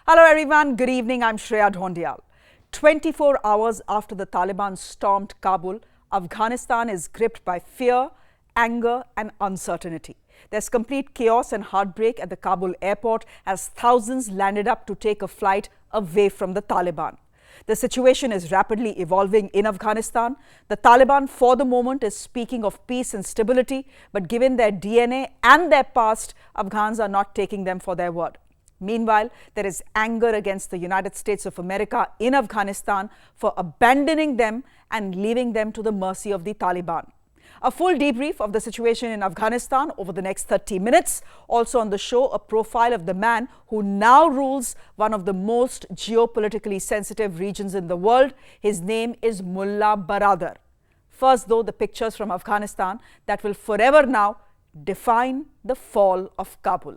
Hello everyone, good evening. I'm Shreya Dhondial. 24 hours after the Taliban stormed Kabul, Afghanistan is gripped by fear, anger and uncertainty. There's complete chaos and heartbreak at the Kabul airport as thousands landed up to take a flight away from the Taliban. The situation is rapidly evolving in Afghanistan. The Taliban for the moment is speaking of peace and stability, but given their DNA and their past, Afghans are not taking them for their word. Meanwhile, there is anger against the United States of America in Afghanistan for abandoning them and leaving them to the mercy of the Taliban. A full debrief of the situation in Afghanistan over the next 30 minutes. Also on the show, a profile of the man who now rules one of the most geopolitically sensitive regions in the world. His name is Mullah Baradar. First, though, the pictures from Afghanistan that will forever now define the fall of Kabul.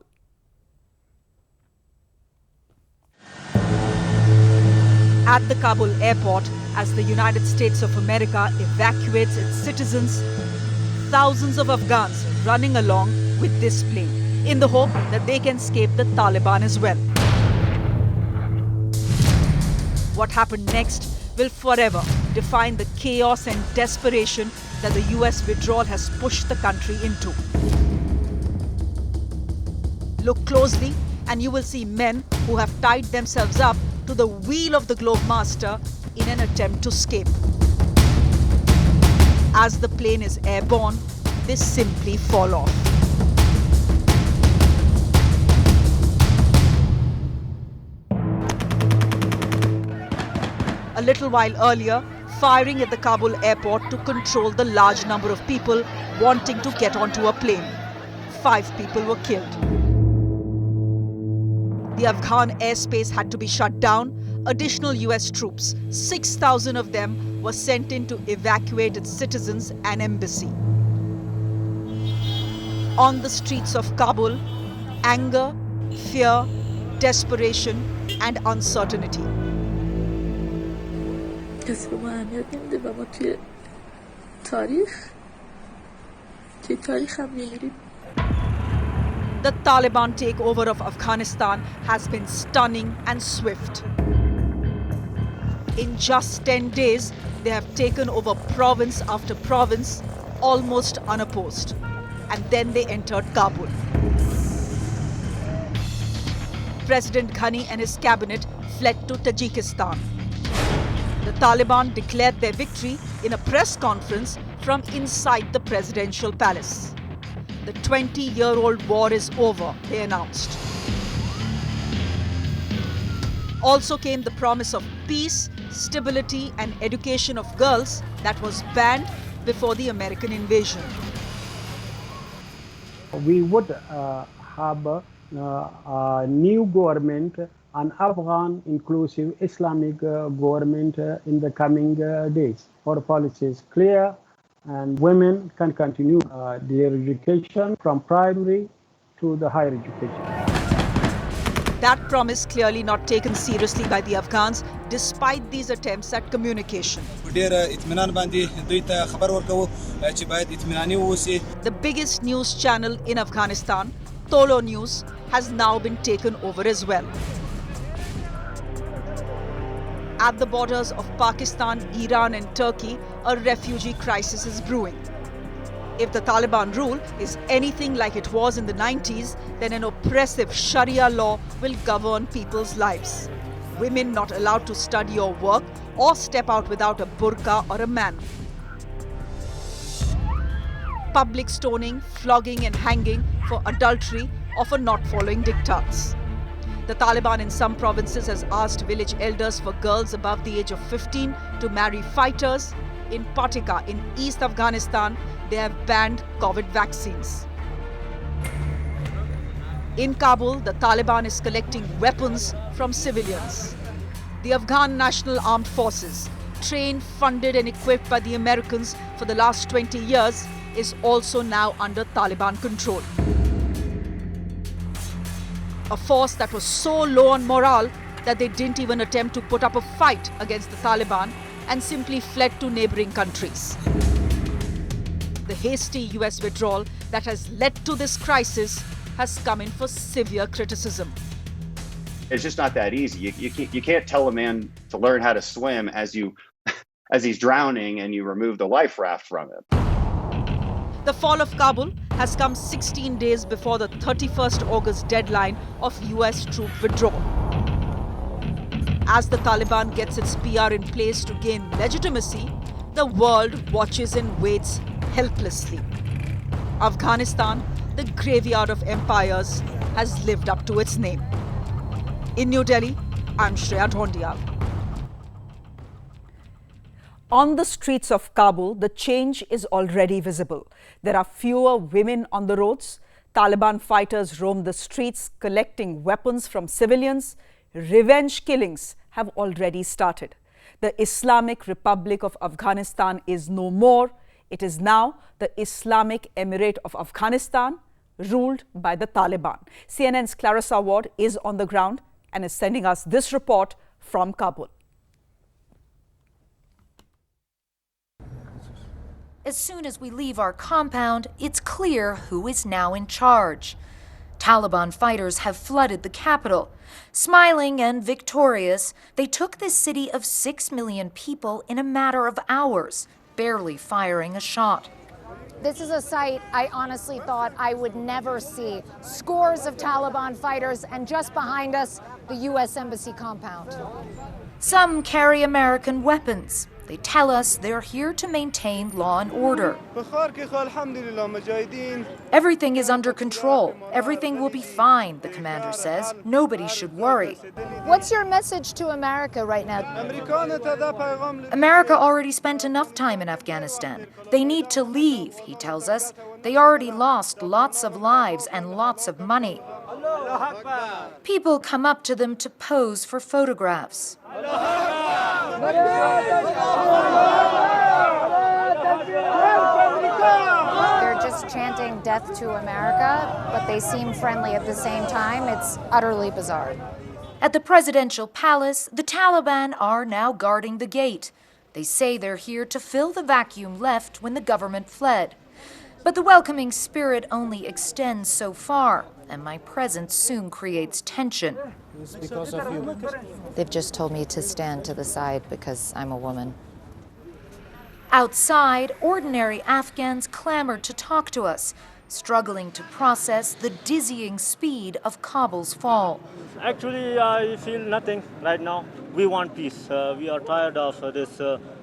At the Kabul airport, as the United States of America evacuates its citizens, thousands of Afghans running along with this plane in the hope that they can escape the Taliban as well. What happened next will forever define the chaos and desperation that the US withdrawal has pushed the country into. Look closely and you will see men who have tied themselves up to the wheel of the Globemaster in an attempt to escape. As the plane is airborne, they simply fall off. A little while earlier, firing at the Kabul airport to control the large number of people wanting to get onto a plane. 5 people were killed. The Afghan airspace had to be shut down. Additional US troops, 6,000 of them, were sent in to evacuate its citizens and embassy. On the streets of Kabul, anger, fear, desperation and uncertainty. The Taliban takeover of Afghanistan has been stunning and swift. In just 10 days, they have taken over province after province, almost unopposed. And then they entered Kabul. President Ghani and his cabinet fled to Tajikistan. The Taliban declared their victory in a press conference from inside the presidential palace. The 20-year-old war is over, they announced. Also came the promise of peace, stability and education of girls that was banned before the American invasion. We would have a new government, an Afghan inclusive Islamic government in the coming days. Our policy is clear and women can continue their education from primary to the higher education. That promise clearly not taken seriously by the Afghans despite these attempts at communication. The biggest news channel in Afghanistan, Tolo News, has now been taken over as well. At the borders of Pakistan, Iran and Turkey, a refugee crisis is brewing. If the Taliban rule is anything like it was in the 90s, then an oppressive Sharia law will govern people's lives. Women not allowed to study or work or step out without a burqa or a man. Public stoning, flogging and hanging for adultery or for not following diktats. The Taliban in some provinces has asked village elders for girls above the age of 15 to marry fighters. In Patika, in East Afghanistan, they have banned COVID vaccines. In Kabul, the Taliban is collecting weapons from civilians. The Afghan National Armed Forces, trained, funded and equipped by the Americans for the last 20 years, is also now under Taliban control. A force that was so low on morale that they didn't even attempt to put up a fight against the Taliban and simply fled to neighboring countries. The hasty US withdrawal that has led to this crisis has come in for severe criticism. It's just not that easy. You can't tell a man to learn how to swim as he's drowning and you remove the life raft from him. The fall of Kabul has come 16 days before the 31st August deadline of US troop withdrawal. As the Taliban gets its PR in place to gain legitimacy, the world watches and waits helplessly. Afghanistan, the graveyard of empires, has lived up to its name. In New Delhi, I'm Shreya Dhondial. On the streets of Kabul, the change is already visible. There are fewer women on the roads. Taliban fighters roam the streets collecting weapons from civilians. Revenge killings have already started. The Islamic Republic of Afghanistan is no more. It is now the Islamic Emirate of Afghanistan, ruled by the Taliban. CNN's Clarissa Ward is on the ground and is sending us this report from Kabul. As soon as we leave our compound, it's clear who is now in charge. Taliban fighters have flooded the capital. Smiling and victorious, they took this city of 6 million people in a matter of hours, barely firing a shot. This is a sight I honestly thought I would never see. Scores of Taliban fighters, and just behind us, the U.S. Embassy compound. Some carry American weapons. They tell us they're here to maintain law and order. Everything is under control. Everything will be fine, the commander says. Nobody should worry. What's your message to America right now? America already spent enough time in Afghanistan. They need to leave, he tells us. They already lost lots of lives and lots of money. People come up to them to pose for photographs. They're just chanting death to America, but they seem friendly at the same time. It's utterly bizarre. At the presidential palace, the Taliban are now guarding the gate. They say they're here to fill the vacuum left when the government fled. But the welcoming spirit only extends so far, and my presence soon creates tension. It's because of you. They've just told me to stand to the side because I'm a woman. Outside, ordinary Afghans clamor to talk to us, struggling to process the dizzying speed of Kabul's fall. Actually, I feel nothing right now. We want peace. We are tired of this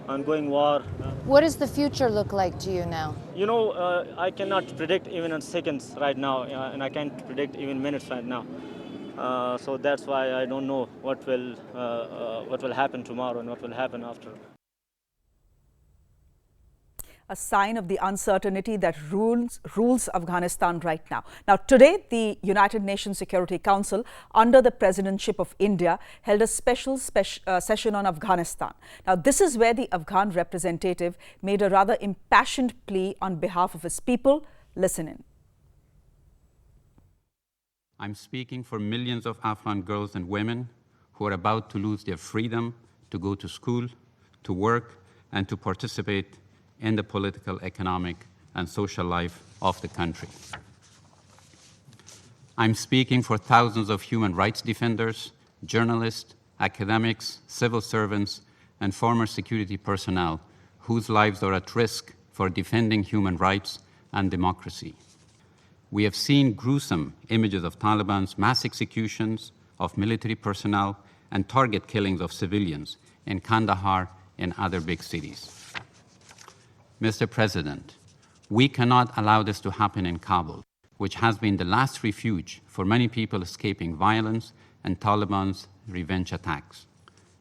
ongoing war. What does the future look like to you now? You know, I cannot predict even in seconds right now, and I can't predict even minutes right now. So that's why I don't know what will happen tomorrow and what will happen after. A sign of the uncertainty that rules Afghanistan right now. Now, today, the United Nations Security Council, under the presidency of India, held a special session on Afghanistan. Now, this is where the Afghan representative made a rather impassioned plea on behalf of his people. Listen in. I'm speaking for millions of Afghan girls and women who are about to lose their freedom to go to school, to work, and to participate in the political, economic, and social life of the country. I'm speaking for thousands of human rights defenders, journalists, academics, civil servants, and former security personnel whose lives are at risk for defending human rights and democracy. We have seen gruesome images of Taliban's mass executions of military personnel and target killings of civilians in Kandahar and other big cities. Mr. President, we cannot allow this to happen in Kabul, which has been the last refuge for many people escaping violence and Taliban's revenge attacks.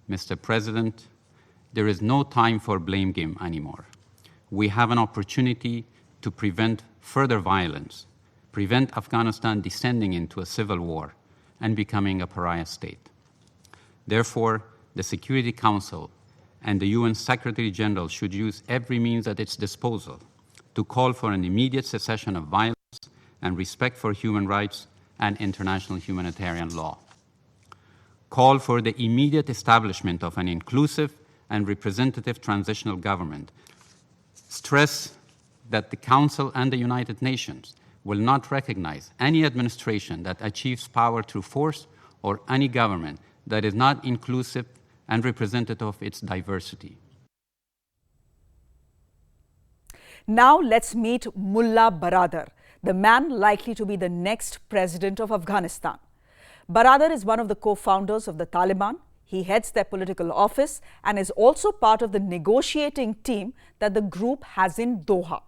Mr. President, there is no time for blame game anymore. We have an opportunity to prevent further violence, prevent Afghanistan descending into a civil war and becoming a pariah state. Therefore, the Security Council and the UN Secretary General should use every means at its disposal to call for an immediate cessation of violence and respect for human rights and international humanitarian law. Call for the immediate establishment of an inclusive and representative transitional government. Stress that the Council and the United Nations will not recognize any administration that achieves power through force or any government that is not inclusive and representative of its diversity. Now let's meet Mullah Baradar, the man likely to be the next president of Afghanistan. Baradar is one of the co-founders of the Taliban. He heads their political office and is also part of the negotiating team that the group has in Doha.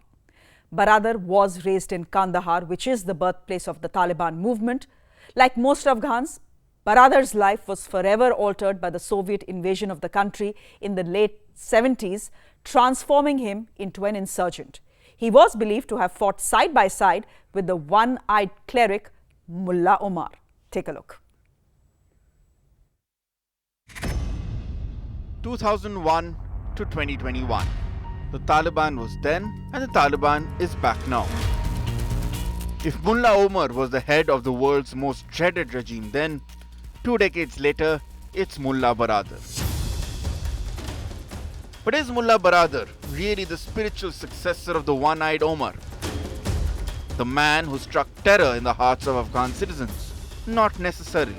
Baradar was raised in Kandahar, which is the birthplace of the Taliban movement. Like most Afghans, Baradar's life was forever altered by the Soviet invasion of the country in the late 70s, transforming him into an insurgent. He was believed to have fought side by side with the one-eyed cleric Mullah Omar. Take a look. 2001 to 2021. The Taliban was then and the Taliban is back now. If Mullah Omar was the head of the world's most dreaded regime then, 2 decades later, it's Mullah Baradar. But is Mullah Baradar really the spiritual successor of the one-eyed Omar? The man who struck terror in the hearts of Afghan citizens? Not necessarily.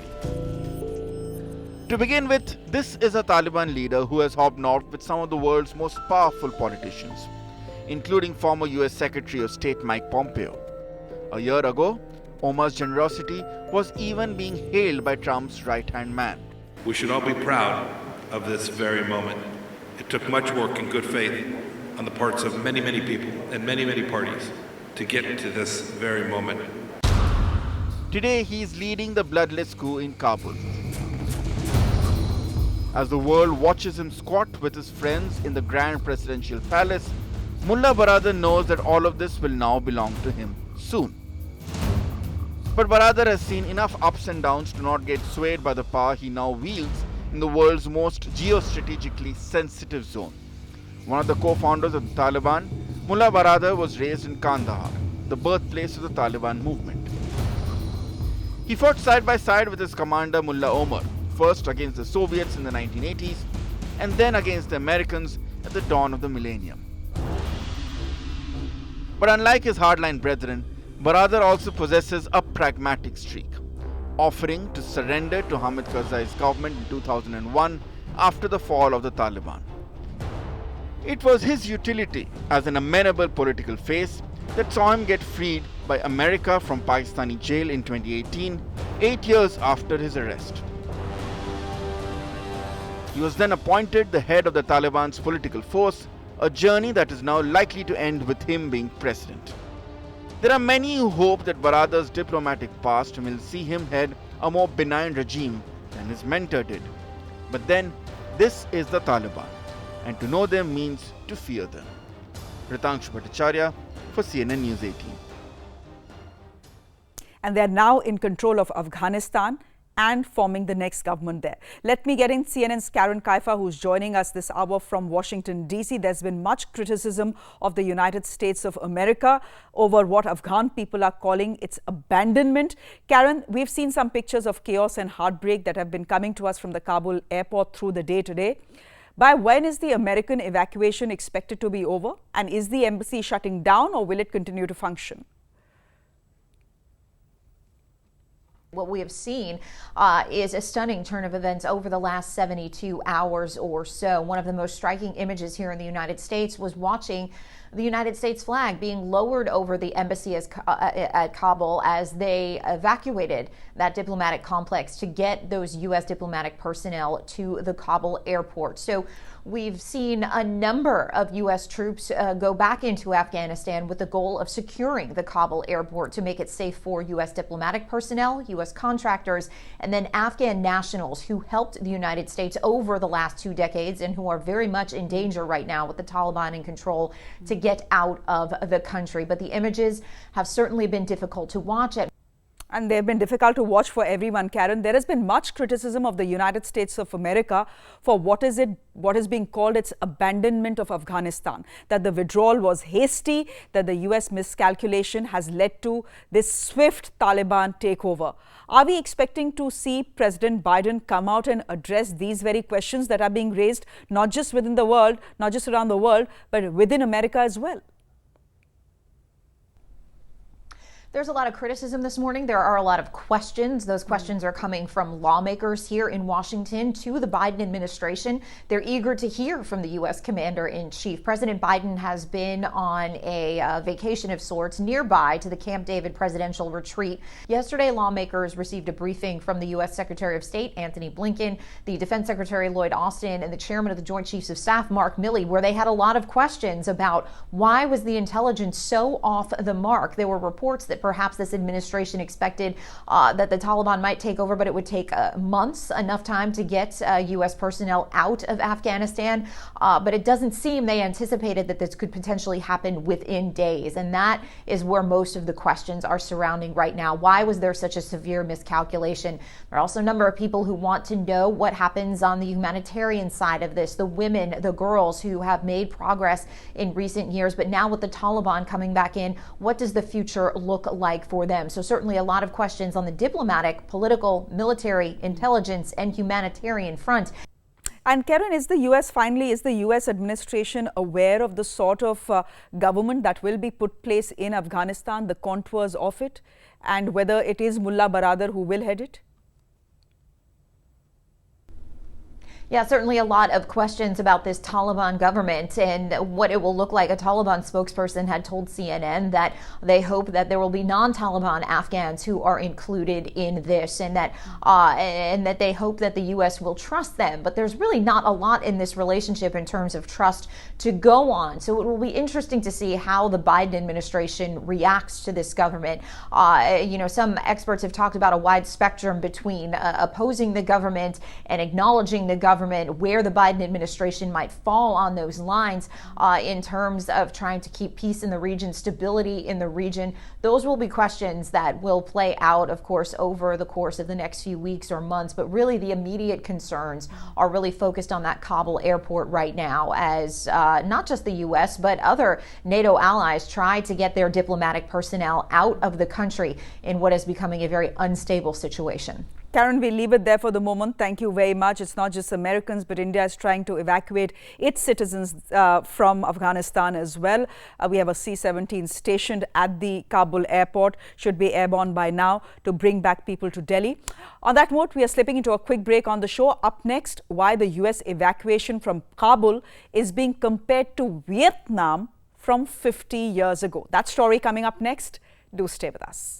To begin with, this is a Taliban leader who has hobnobbed with some of the world's most powerful politicians, including former US Secretary of State Mike Pompeo. A year ago, Omar's generosity was even being hailed by Trump's right-hand man. We should all be proud of this very moment. It took much work and good faith on the parts of many, many people and many, many parties to get to this very moment. Today, he is leading the bloodless coup in Kabul. As the world watches him squat with his friends in the Grand Presidential Palace, Mullah Baradar knows that all of this will now belong to him soon. But Baradar has seen enough ups and downs to not get swayed by the power he now wields in the world's most geostrategically sensitive zone. One of the co-founders of the Taliban, Mullah Baradar was raised in Kandahar, the birthplace of the Taliban movement. He fought side by side with his commander Mullah Omar, first against the Soviets in the 1980s and then against the Americans at the dawn of the millennium. But unlike his hardline brethren, Baradar also possesses a pragmatic streak, offering to surrender to Hamid Karzai's government in 2001 after the fall of the Taliban. It was his utility as an amenable political face that saw him get freed by America from Pakistani jail in 2018, 8 years after his arrest. He was then appointed the head of the Taliban's political force, a journey that is now likely to end with him being president. There are many who hope that Baradar's diplomatic past will see him head a more benign regime than his mentor did. But then, this is the Taliban, and to know them means to fear them. Ritangshu Bhattacharya for CNN News 18. And they're now in control of Afghanistan and forming the next government there. Let me get in CNN's Karen Kaifa, who's joining us this hour from Washington, D.C. There's been much criticism of the United States of America over what Afghan people are calling its abandonment. Karen, we've seen some pictures of chaos and heartbreak that have been coming to us from the Kabul airport through the day today. By when is the American evacuation expected to be over? And is the embassy shutting down or will it continue to function? What we have seen is a stunning turn of events over the last 72 hours or so. One of the most striking images here in the United States was watching the United States flag being lowered over the embassy at Kabul as they evacuated that diplomatic complex to get those U.S. diplomatic personnel to the Kabul airport. So we've seen a number of U.S. troops go back into Afghanistan with the goal of securing the Kabul airport to make it safe for U.S. diplomatic personnel, U.S. contractors, and then Afghan nationals who helped the United States over the last 2 decades and who are very much in danger right now with the Taliban in control to get out of the country. But the images have certainly been difficult to watch. And they've been difficult to watch for everyone, Karen. There has been much criticism of the United States of America for what is being called its abandonment of Afghanistan, that the withdrawal was hasty, that the US miscalculation has led to this swift Taliban takeover. Are we expecting to see President Biden come out and address these very questions that are being raised, not just within the world, not just around the world, but within America as well? There's a lot of criticism this morning. There are a lot of questions. Those questions are coming from lawmakers here in Washington to the Biden administration. They're eager to hear from the U.S. Commander-in-Chief. President Biden has been on a vacation of sorts nearby to the Camp David presidential retreat. Yesterday, lawmakers received a briefing from the U.S. Secretary of State, Antony Blinken, the Defense Secretary, Lloyd Austin, and the Chairman of the Joint Chiefs of Staff, Mark Milley, where they had a lot of questions about why was the intelligence so off the mark. There were reports that perhaps this administration expected that the Taliban might take over, but it would take months, enough time to get U.S. personnel out of Afghanistan. But it doesn't seem they anticipated that this could potentially happen within days. And that is where most of the questions are surrounding right now. Why was there such a severe miscalculation? There are also a number of people who want to know what happens on the humanitarian side of this, the women, the girls who have made progress in recent years. But now with the Taliban coming back in, what does the future look like for them? So certainly a lot of questions on the diplomatic, political, military, intelligence, and humanitarian front. And Karen, is the U.S. administration aware of the sort of government that will be put place in Afghanistan, the contours of it, and whether it is Mullah Baradar who will head it? Yeah, certainly a lot of questions about this Taliban government and what it will look like. A Taliban spokesperson had told CNN that they hope that there will be non-Taliban Afghans who are included in this, and that they hope that the U.S. will trust them. But there's really not a lot in this relationship in terms of trust to go on. So it will be interesting to see how the Biden administration reacts to this government. Some experts have talked about a wide spectrum between opposing the government and acknowledging the government, where the Biden administration might fall on those lines in terms of trying to keep peace in the region, stability in the region. Those will be questions that will play out, of course, over the course of the next few weeks or months. But really, the immediate concerns are really focused on that Kabul airport right now, as not just the U.S., but other NATO allies try to get their diplomatic personnel out of the country in what is becoming a very unstable situation. Karen, we'll leave it there for the moment. Thank you very much. It's not just Americans, but India is trying to evacuate its citizens from Afghanistan as well. We have a C-17 stationed at the Kabul airport, should be airborne by now, to bring back people to Delhi. On that note, we are slipping into a quick break on the show. Up next, why the U.S. evacuation from Kabul is being compared to Vietnam from 50 years ago. That story coming up next. Do stay with us.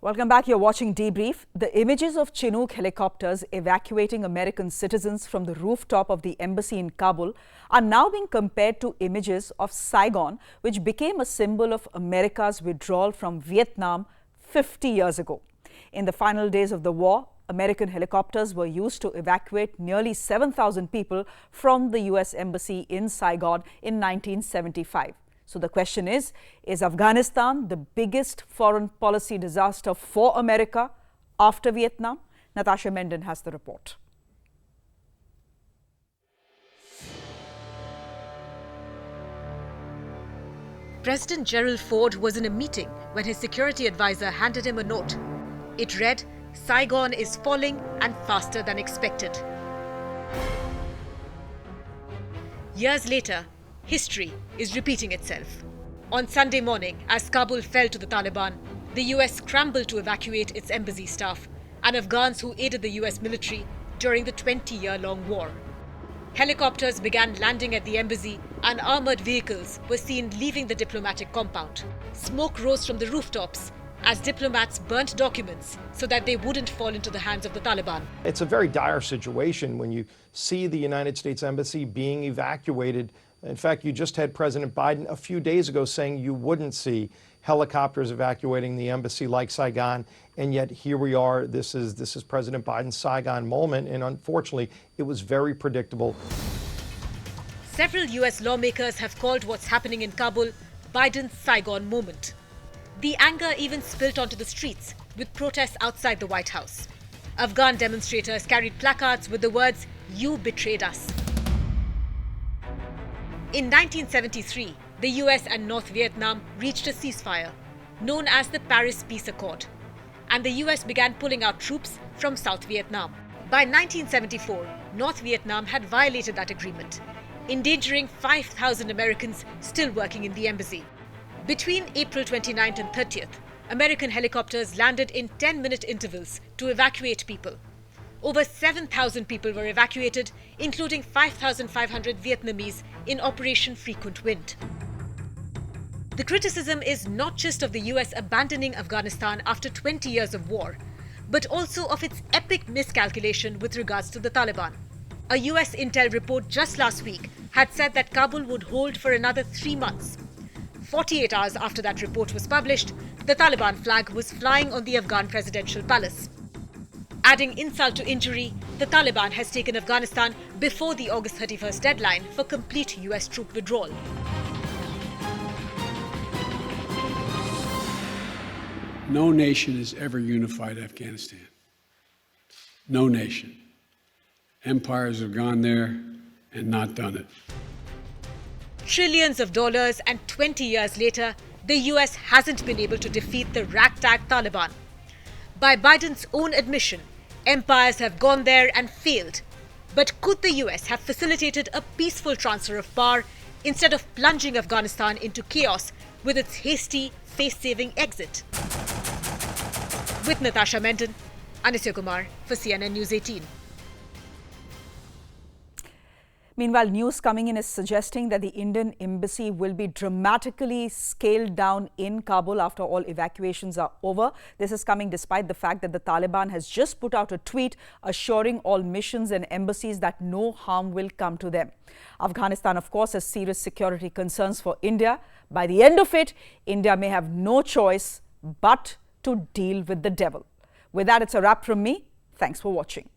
Welcome back. You're watching Debrief. The images of Chinook helicopters evacuating American citizens from the rooftop of the embassy in Kabul are now being compared to images of Saigon, which became a symbol of America's withdrawal from Vietnam 50 years ago. In the final days of the war, American helicopters were used to evacuate nearly 7,000 people from the U.S. embassy in Saigon in 1975. So the question is Afghanistan the biggest foreign policy disaster for America after Vietnam? Natasha Mendon has the report. President Gerald Ford was in a meeting when his security advisor handed him a note. It read, "Saigon is falling and faster than expected." Years later, history is repeating itself. On Sunday morning, as Kabul fell to the Taliban, the US scrambled to evacuate its embassy staff and Afghans who aided the US military during the 20-year-long war. Helicopters began landing at the embassy and armored vehicles were seen leaving the diplomatic compound. Smoke rose from the rooftops as diplomats burnt documents so that they wouldn't fall into the hands of the Taliban. It's a very dire situation when you see the United States Embassy being evacuated. In fact, you just had President Biden a few days ago saying you wouldn't see helicopters evacuating the embassy like Saigon, and yet here we are. This is President Biden's Saigon moment, and unfortunately, it was very predictable. Several US lawmakers have called what's happening in Kabul Biden's Saigon moment. The anger even spilled onto the streets, with protests outside the White House. Afghan demonstrators carried placards with the words, "You betrayed us." In 1973, the US and North Vietnam reached a ceasefire, known as the Paris Peace Accord, and the US began pulling out troops from South Vietnam. By 1974, North Vietnam had violated that agreement, endangering 5,000 Americans still working in the embassy. Between April 29th and 30th, American helicopters landed in 10-minute intervals to evacuate people. Over 7,000 people were evacuated, including 5,500 Vietnamese in Operation Frequent Wind. The criticism is not just of the US abandoning Afghanistan after 20 years of war, but also of its epic miscalculation with regards to the Taliban. A US intel report just last week had said that Kabul would hold for another 3 months. 48 hours after that report was published, the Taliban flag was flying on the Afghan presidential palace. Adding insult to injury, the Taliban has taken Afghanistan before the August 31st deadline for complete US troop withdrawal. No nation has ever unified Afghanistan. No nation. Empires have gone there and not done it. Trillions of dollars, and 20 years later, the US hasn't been able to defeat the ragtag Taliban. By Biden's own admission, empires have gone there and failed. But could the US have facilitated a peaceful transfer of power instead of plunging Afghanistan into chaos with its hasty, face-saving exit? With Natasha Mendon, Anisya Kumar for CNN News 18. Meanwhile, news coming in is suggesting that the Indian embassy will be dramatically scaled down in Kabul after all evacuations are over. This is coming despite the fact that the Taliban has just put out a tweet assuring all missions and embassies that no harm will come to them. Afghanistan, of course, has serious security concerns for India. By the end of it, India may have no choice but to deal with the devil. With that, it's a wrap from me. Thanks for watching.